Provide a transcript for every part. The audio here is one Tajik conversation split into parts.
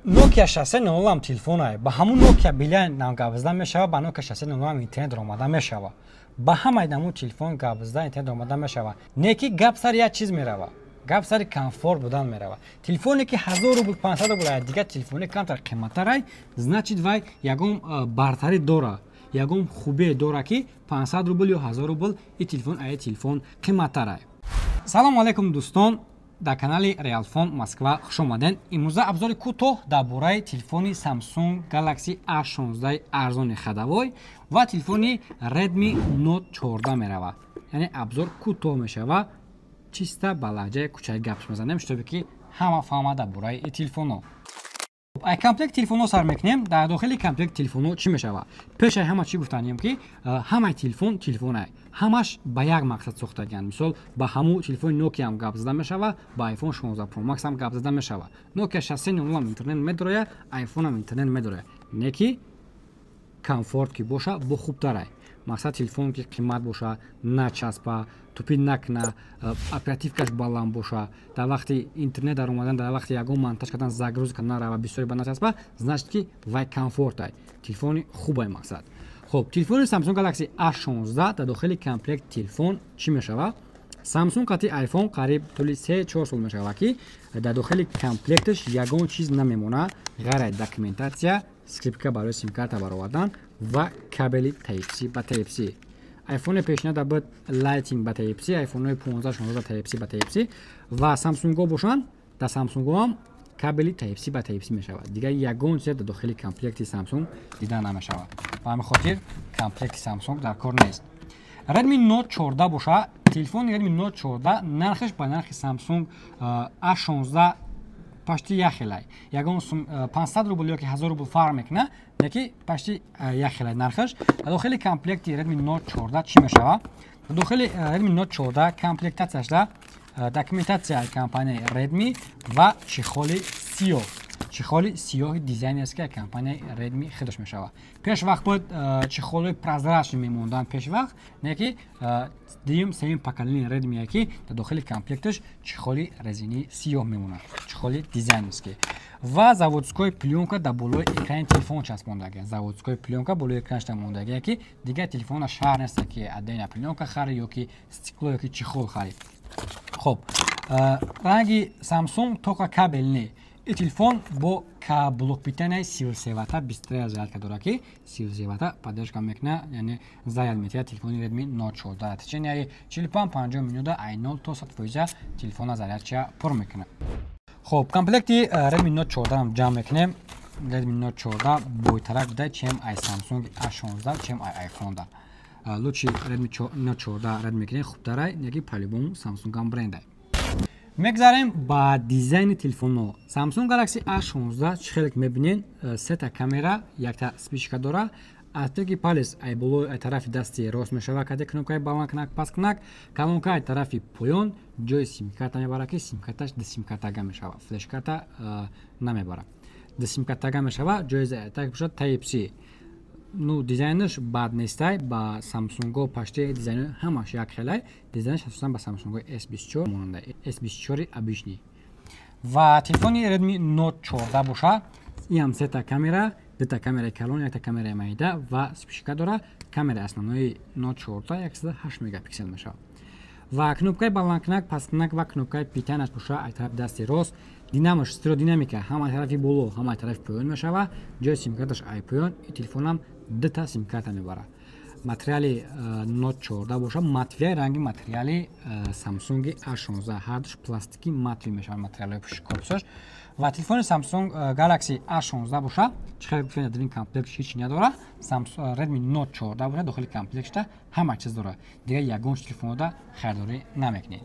Nokia 690 هم تلفونه با همون نوکیا بیله نام گابزده میشه با نوکیا 690 هم اینترنت آماده میشه با همه دمون تلفن گابزده اینترنت آماده میشه نکی گپ سر یه چیز میره گپ سر کامفورت بودن میره تلفنی که 1000 روبل 500 روبل دیگه تلفنی کمتر قیمت‌تره значит وای یگم برتری داره یگم خوبه داره که 500 روبل یا 1000 روبل این تلفن قیمت‌تره سلام علیکم دوستان در کانال ریالفون مسکو خوش آمدین. امروز ابزار کوتاه درباره تلفن سامسونگ گالاکسی A16 ارزان خداوی و تلفن ردمی نوت 14 میروه. یعنی ابزار کوتاه میشه و چیستا بلجه کوچک گپ میزنیم شده که همه فهمه درباره این تلفن. ای کامپلکت تلفن سر میکنیم. در داخل کامپلکت تلفن چی میشه؟ پیش همه چی گفتنیم که همه تلفن همش با یک مقصد ساختگیان. مثال با همون تلفن نوکیا هم گپ زده میشه و با آیفون 16 پرو مکس هم گپ زده میشه. نوکیا 690 هم اینترنت میداره، آیفون هم اینترنت میداره. نکی کامفورت کی باشه با خوب داره. مقصد تلفن که قیمت باشه، نه چسبه، توپی نکنه، اپراتیو کش بالام باشه. در وقتی اینترنت در اومدن در وقتی یگان مانتاژ کردن زاگروز کنه را و بسیاری با نچسبه، значит که وای کامفورت ای. تلفن خوبه مقصد. خب تلفن سامسونگ گالاکسی A16 در داخل کامپلکت تلفن چی میشه؟ سامسونگ قطعی آیفون قریب طول 3-4 سال میشه که در داخل کامپلکتش یگان چیز نمیمونه غیر داکیومنتاسیا، اسکریپت برای سیم کارت برآوردن و کابل تایپ سی با تایپ سی. آیفون پیشنهاد داد لایتینگ با تایپ سی، آیفون 15 16 تایپ سی با تایپ سی و سامسونگ باشن در سامسونگ هم کابل تایپ سی با تایپ سی میشه. دیگه یگان چیز در داخل کامپلکت سامسونگ دیدن نمیشه. و همین خاطر کامپلکت سامسونگ در کار نیست. ردمی نوت 14 باشه تلفن ردمی نوت 14 نرخش با نرخ سامسونگ A16 پشتی یخلای یگان 500 روبل یا که 1000 روبل فرق میکنه یکی پشتی یخلای نرخش. داخل کامپلکت ردمی نوت 14 چی میشه؟ داخل ردمی نوت 14 کامپلکتش ده داکیومنتاسیا کمپانی ردمی و چخال سیاه دیزاین است که کمپانی ردمی خودش میشه. پیش وقت بود چخال پرازرش میموندن پیش وقت نه که دیم سیم پاکلین ردمی که در داخل کامپلکتش چخال رزینی سیاه میمونه چخال دیزاین است که و заводской пленка در بالای اکران تلفن چسبونده. заводской пленка بالای اکرانش مونده که دیگه تلفن شهر نیست که ادین پленка خری یا که استیکلو یا که چخال خری. خب رنگی سامسونگ توقع کابل نه این تلفن با بلوک بیتن 33 وات 23 зарядка داره که 33 وات поддержка میکنه یعنی заряд میتونه تلفن ردمی نوت 14 یعنی 45-50 минут ای 0% تلفن зарядча پر میکنه. خب کامپلکت ردمی نوت 14 هم جمع میکنیم. ردمی نوت 14 بویترک بوده چیم ای سامسونگ A16 چیم ای آیفون ده. لوچی ردمی نوت 14 رد میکنه خوب داره یکی پالیبوم سامسونگ هم برنده. میگذاریم با دیزاین تلفن. سامسونگ گالاکسی A16 چخیلک میبینین سه تا کامera یک تا سپیچر داره. اتکی پالیس ای بلو ای طرف دستی راست میشه و کدی کنکای بالان کنک پاس کنک کلونکای طرفی پایون جای سیم کارت میبره که سیم کارتش د سیم کارت گم میشه فلش کارت نمیبره د سیم کارت گم میشه جای تک بشه تایپ سی. نو دیزاینش بد نیسته با سامسونگ پشت دیزاین همش یک خیلی دیزاینش اساسا با سامسونگ S24 مونده S24 ابیشنی و تلفن ردمی نوت 14 باشه این هم سه تا کامera دو تا کامera کلون یک تا کامera مایده و سپیچر داره. کامera основной نوت 14 108 مگاپیکسل میشه و کنوپکای بالان کنک پاس کنک و کنوپکای پیتانش باشه ای طرف دستی راست دینامش استرودینامیکا همه طرفی بولو همه طرف پایین میشه و جای سیم کارتش ای پایین این تلفن هم دو تا سیم کارت میبره. ماتریال نوت 14 باشه ماتوی رنگی ماتریال سامسونگ A16 هردش پلاستیکی ماتوی میشه ماتریال پشت کارتش و تلفن سامسونگ گالاکسی A16 باشه چخیل گفتن در این کامپلکت هیچ نداره. سامسونگ ردمی نوت 14 باشه داخل کامپلکتش همه چیز داره دیگه یگان تلفن دا خریداری نمیکنید.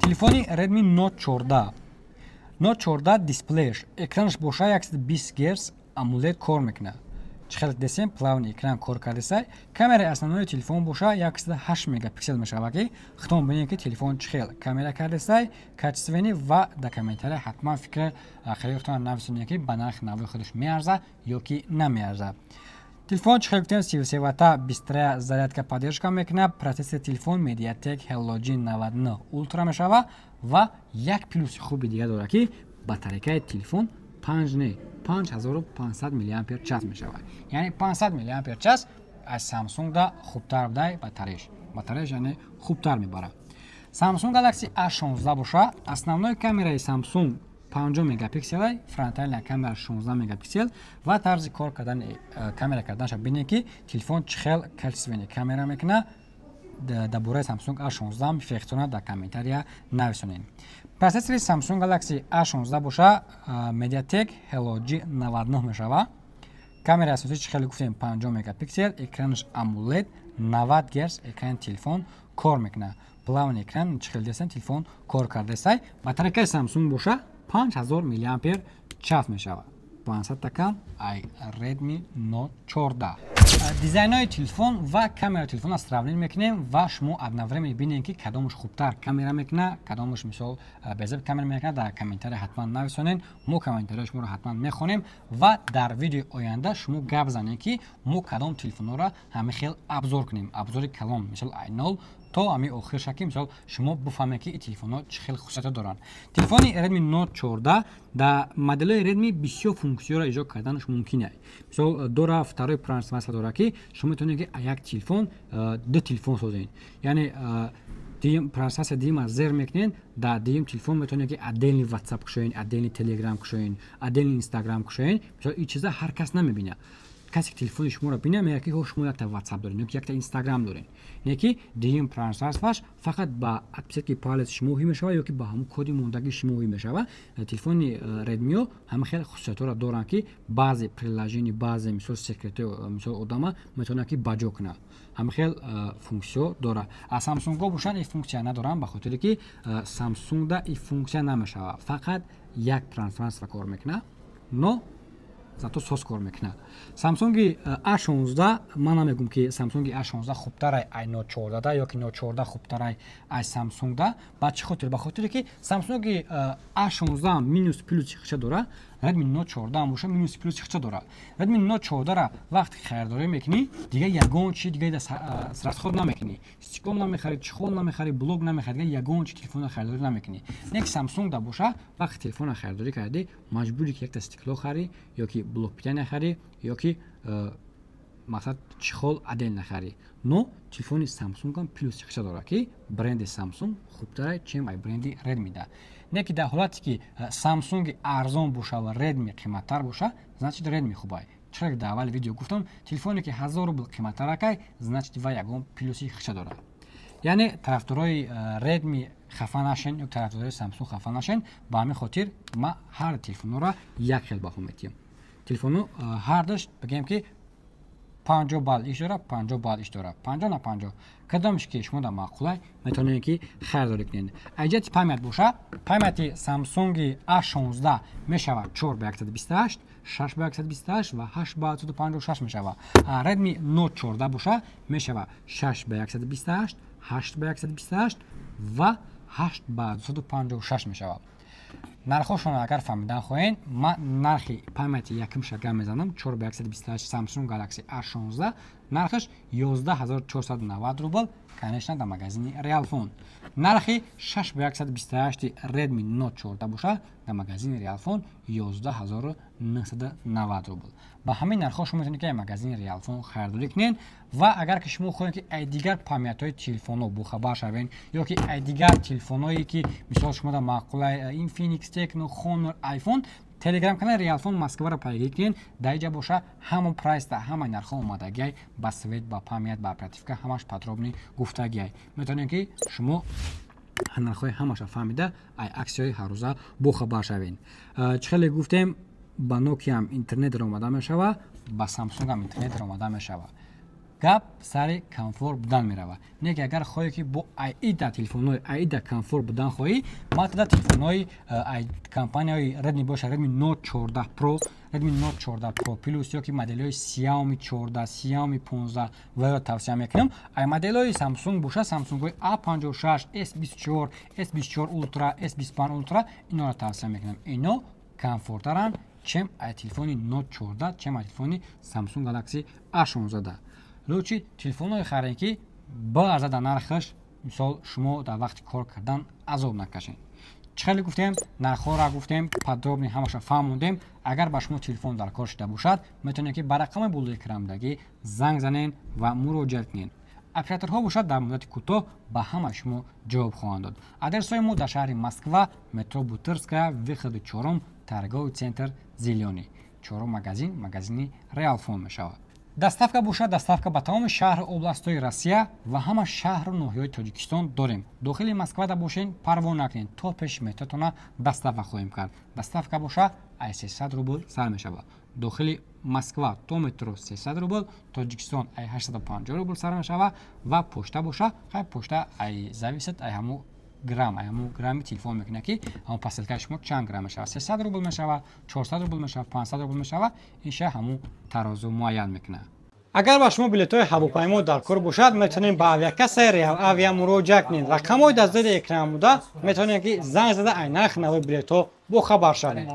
تلفن ردمی نوت 14 دیسپلیش اکرانش باشه 120 گرز AMOLED کار میکنه. چخیل دسیم پلاون اکران کار کرده. کامera основной تلفن باشه 108 مگاپیکسل میشه که خودتون ببینید که تلفن چخیل کامera کرده کچسوینی و داکیومنتری حتما فکر خیلیتون نویسونید که به نرخ نوی خودش میارزه یا که نمیارزه. تلفن چخیل 33 وات 23 зарядка поддержка میکنه. پروسسور تلفن MediaTek Helio G99 Ultra میشه و یک پلوس خوبی دیگه داره که باتریکای تلفن 5 نه 5500 мАч мешавад. Яъне 500 мАч аз Samsung хубтар будай батареяш яъне хубтар мебарад. Samsung Galaxy A16 боша, основной камераи Samsung 50 мегапиксел, фронтальная камера 16 мегапиксел ва тарзи кор кардани камера карданаш бинед ки телефон чӣ хел качествени камера мекунад. Дар бораи Samsung A16 мефехтонад дар комментария нависонед. Процессори Samsung Galaxy A16 боша Mediatek Helio G99 мешавад. Камераи асосӣ чӣ хел гуфтем 50 мегапиксел, экранаш AMOLED 90 Гц экрани телефон кор мекунад. Плавни экран чӣ хел дестан телефон кор кардестай. Батарейкаи Samsung боша 5000 мАч мешавад. 500 такан ай Redmi Note 14. Дизайнои телефон ва камераи телефонро сравнӣ мекунем ва шумо одновременно бинед ки кадомаш хубтар камера мекунад, кадомаш мисол безеб камера мекунад. Дар комментария ҳатман нависонед. Мо комментарияи шуморо ҳатман мехонем ва дар видеои оянда шумо гап занед ки мо кадом телефонҳоро ҳамин хел абзор кунем. Абзори калон мисол i0 то ами охирша ки мисол шумо буфаҳмед ки телефонҳо чӣ хел хусусиятҳо доранд. Телефони Redmi Note 14 дар моделҳои Redmi бисёр функсияро иҷод карданаш мумкин аст. Мисол дора второй трансформатор дора ки шумо метавонед ки як телефон ду телефон созед. Яъне трансформатор дима зер мекунед, дар дим телефон метавонед ки отдельный WhatsApp кушоед, отдельный Telegram кушоед, отдельный Instagram кушоед. Мисол ин чиза ҳар кас намебинад. Касе телефони шуморо бинад мегӯяд ки шумо якта WhatsApp доред, ёки якта Instagram доред. Не ки дим трансфераш фақат ба отпечатки палец шумо ҳӣ мешавад ёки ба ҳамун коди мондаги шумо ҳӣ мешавад. Телефони Redmi ҳама хел хусусиятҳоро доранд ки баъзе приложение, баъзе мисол секретҳо мисол одама метавонад ки баҷо кунад. Ҳама хел функсия дорад. А Samsung бошанд ин функсия надоранд, ба хотире ки Samsung да ин функсия намешавад. Фақат як трансфер кор мекунад, но зато соз кор мекунад. Samsung A16 ман намегум ки Samsung A16 хубтар ай Note 14 ёки Note 14 хубтар ай Samsung да. Ба чӣ хотир? Ба хотире ки Samsung A16 минус плюс чихча дорад, Redmi Note 14 боша минус плюс чихча дорад. Redmi Note 14 вақти харидорӣ мекунӣ, дига ягон чи дига расход намекунӣ. Стекло намехарӣ, чихол намехарӣ, блок намехарӣ, дига ягон чи телефонро харидорӣ намекунӣ. Не ки Samsung да боша вақти телефонро харидорӣ кардӣ, маҷбурӣ ки якта стекло харӣ ёки блок питания харӣ ёки мақсад чихол отдельно харӣ. Но телефони Samsung ҳам плюс чихча дорад ки бренди Samsung хубтар чем ай бренди Redmi да. Не ки дар ҳолате ки Samsung арзон боша ва Redmi қиматтар боша, значит Redmi хубай. Чаро дар аввали видео гуфтам, телефоне ки 1000 рубл қиматтаракай, значит ва ягон плюси чихча дорад. Яъне тарафдорои Redmi хафа нашен ё тарафдорои Samsung хафа нашен. Ба ҳамин хотир ма ҳар телефонҳоро як хел баҳо метиҳам. Телефону ҳар даш бигем ки 50 балл иш дорад, 50 балл иш дорад. 50 на 50. Кадомиш ки шумо дар маъқулай метавонед ки харидорӣ кунед. Аҷати памят боша, памяти Samsung A16 мешавад 4/128, 6/128 ва 8/256 мешавад. Redmi Note 14 боша мешавад 6/128, 8/128 ва 8/256 мешавад. Нархошон агар фаҳмидан хоҳед, ман нархи памяти якум шагар мезанам 4/128 Samsung Galaxy A16 нархаш 11490 рубл, конечно дар магазини Realphone. Нархи 6/128 Redmi Note 14 боша дар магазини Realphone 11990 рубл. Ба ҳамин нархҳо шумо метавонед ки магазини Realphone харидорӣ кунед ва агар ки шумо хоҳед ки ай дигар памятҳои телефонҳо бохабар шавед ёки ай дигар телефонҳое ки мисол шумо дар маъқулай Infinix, Tecno, Honor, iPhone, Telegram канали Realphone Москваро пайгирӣ кунед. Дар инҷа боша ҳамон прайсда ҳама нархҳо омадагиай, ба свет, ба памят, ба оперативка ҳамаш подробни гуфтагиай. Метавонед ки шумо нархҳои ҳамаша фаҳмида ай аксияҳои ҳаррӯза бохабар шавед. Чӣ хеле гуфтем, ба Nokia ҳам интернет омада мешавад, ба Samsung ҳам интернет омада мешавад. Гап сари комфорт будан меравад. Не ки агар хоҳе ки бо аида телефонҳои аида комфорт будан хоҳӣ, маътада телефонҳои компанияи Redmi боша, Redmi Note 14 Pro, Redmi Note 14 Pro Plus ёки моделҳои Xiaomi 14, Xiaomi 15 ва тавсия мекунам. Ай моделҳои Samsung боша, Samsung A56, S24, S24 Ultra, S25 Ultra инҳоро тавсия мекунам. Ино комфорттаранд чем ай телефони Note 14, чем ай телефони Samsung Galaxy A16. Лучи телефонҳои харед ки баъза дар нархаш мисол шумо дар вақти кор кардан азоб накашед. چه خیلی گفتیم نرخ‌ها را گفتیم подробно همش فهموندیم. اگر با شما تلفن در کار شده باشد میتونید که بر رقم بلوی کرامدگی زنگ زنین و مراجعه کنین. اپراتورها باشد در مدت کوتاه به همه شما جواب خواهند داد. آدرس‌های ما در شهر مسکو مترو بوترسکا ویخد 4 торговый центр зеленый. 4 магазини Real Phone мешавад. Доставка бошад, доставка ба тамоми шаҳру областҳои Россия ва ҳама шаҳру ноҳияҳои Тоҷикистон дорем. Дохили Москвада бошен, парво накунед, то пеш метротона доставка хоҳем кард. Доставка боша ай 300 рубл сар мешавад. Дохили Москва то метро 300 рубл, Тоҷикистон ай 850 рубл сар мешавад ва почта боша, хай почта ай зависит ай ҳаму грамм, ай ҳаму грамми телефон мекунад ки ҳаму посилкаи шумо чанд грамм мешавад. 300 рубл мешавад, 400 рубл мешавад, 500 рубл мешавад. ин ша ҳаму тарозу муайян мекунад. اگر با شما بلیط‌های هواپیما در کار باشد میتونید به اویاکاسه ریال آویا مراجعه کنید. رقم‌های در زیر اکران بوده میتونید که زنگ زده نرخ نوی بلیط‌ها با خبر شوید.